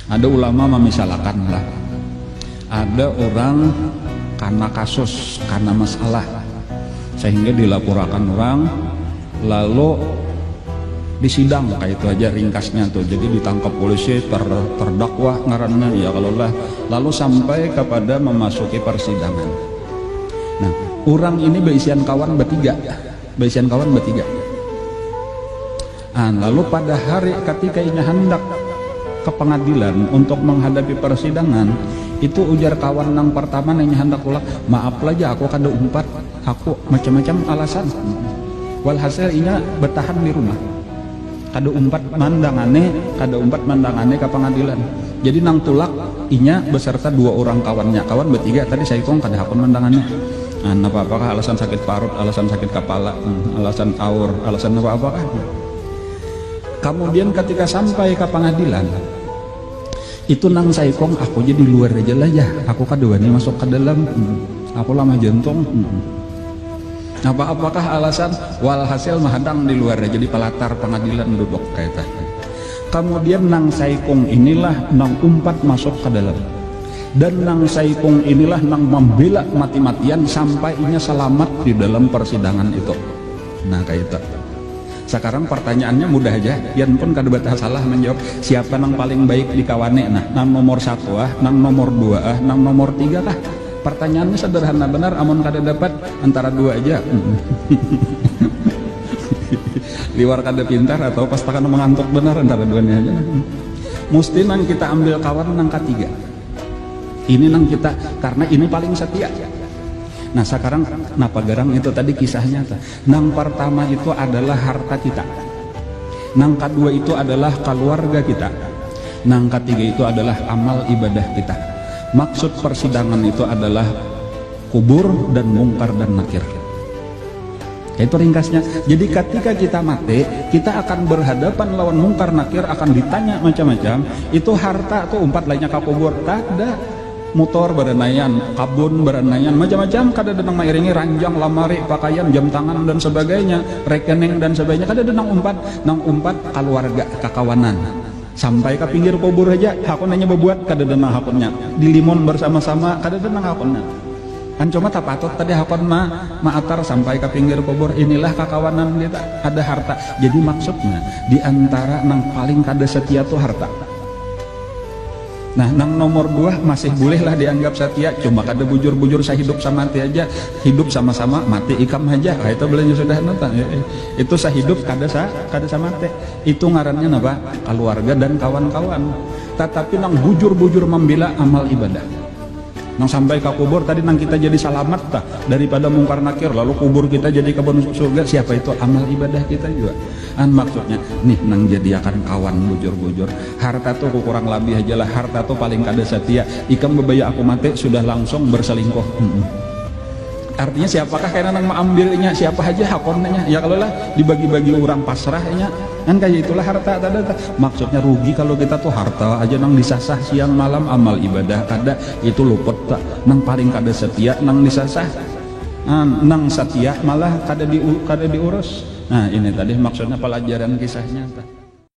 Ada ulama memisalakan lah, ada orang karena kasus, karena masalah sehingga dilaporkan orang, lalu disidang, kayak itu aja ringkasnya tuh. Jadi ditangkap polisi, terdakwa ngaranna ya kalau lah, lalu sampai kepada memasuki persidangan. Nah, orang ini beisian kawan bertiga. Lalu pada hari ketika ini hendak ke pengadilan untuk menghadapi persidangan, itu ujar kawan yang pertama nanya hendak ulang, maaf aja aku kada umpat, aku macam-macam alasan. Walhasil inya bertahan di rumah, kada umpat mandangane ke pengadilan. Jadi nang tulak inya beserta dua orang kawan bertiga tadi saya kong kada hakun mandangannya. Apakah alasan sakit parut, alasan sakit kepala, alasan aur, alasan apakah? Kemudian ketika sampai ke pengadilan, itu nang saikong aku jadi luar aja lah ya, aku kadewani masuk ke dalam, aku lama jantung. Apakah alasan? Walhasil mahadang di luar aja di pelatar pengadilan duduk kayak tadi. Kemudian nang saikong inilah nang umpat masuk ke dalam, dan nang saikong inilah nang membela mati-matian sampai inya selamat di dalam persidangan itu. Nah kayak itu. Sekarang pertanyaannya mudah aja, yan pun kada betah salah menjawab siapa nang paling baik di kawane. Nah, nang nomor 1 nang nomor 2 nang nomor 3 kah? Pertanyaannya sederhana benar, amun kada dapat antara 2 aja. Liwar kada pintar atau pas takkan mengantuk benar antara 2-nya aja. Mesti nang kita ambil kawan nang ketiga. Ini nang kita, karena ini paling setia. Nah sekarang napa garang itu tadi kisahnya nang pertama itu adalah harta kita, nang kedua itu adalah keluarga kita, nang ketiga itu adalah amal ibadah kita. Maksud persidangan itu adalah kubur dan mungkar dan nakir. Itu ringkasnya. Jadi ketika kita mati, kita akan berhadapan lawan mungkar nakir, akan ditanya macam-macam. Itu harta atau umpat lainnya ke kubur kada, motor berenaian, kabun berenaian, macam-macam kada denang mairingi ranjang, lamari, pakaian, jam tangan dan sebagainya, rekening dan sebagainya, kada denang umpat keluarga, kekawanan. Sampai ke pinggir kubur aja hakun hanya berbuat kada denang hakunnya. Di limun bersama-sama kada denang hakunnya. Kan cuma tak patut tadi hakun maatar sampai ke pinggir kubur. Inilah kekawanan kita, ada harta. Jadi maksudnya di antara nang paling kada setia tuh harta. Nah, nang nomor 2 masih bolehlah dianggap setia, cuma kada bujur-bujur saya hidup sama mati aja, hidup sama-sama mati ikam aja. Itu belanja sudah nonton. Itu saya hidup kada sama mati. Itu ngarannya apa? Keluarga dan kawan-kawan. Tetapi nang bujur-bujur membela amal ibadah. Nang sampai ke kubur tadi nang kita jadi selamat daripada mungkar nakir, lalu kubur kita jadi kebun surga, siapa itu? Amal ibadah kita juga. Maksudnya nih nang jadi akan kawan bujur-bujur. Harta tuh kurang lebih aja lah, harta tuh paling kada setia. Ikam bebaya aku mati sudah langsung berselingkuh. Artinya siapakah karena nang mengambilnya, siapa aja hakonnya. Ya kalau lah dibagi-bagi orang pasrahnya, kan kayak itulah harta tadi. Maksudnya rugi kalau kita tuh harta aja nang disasah siang malam, amal ibadah kada, itu luput tak. Nang paling kada setia nang disasah, nang setia malah kada diurus. Nah ini tadi maksudnya pelajaran kisahnya.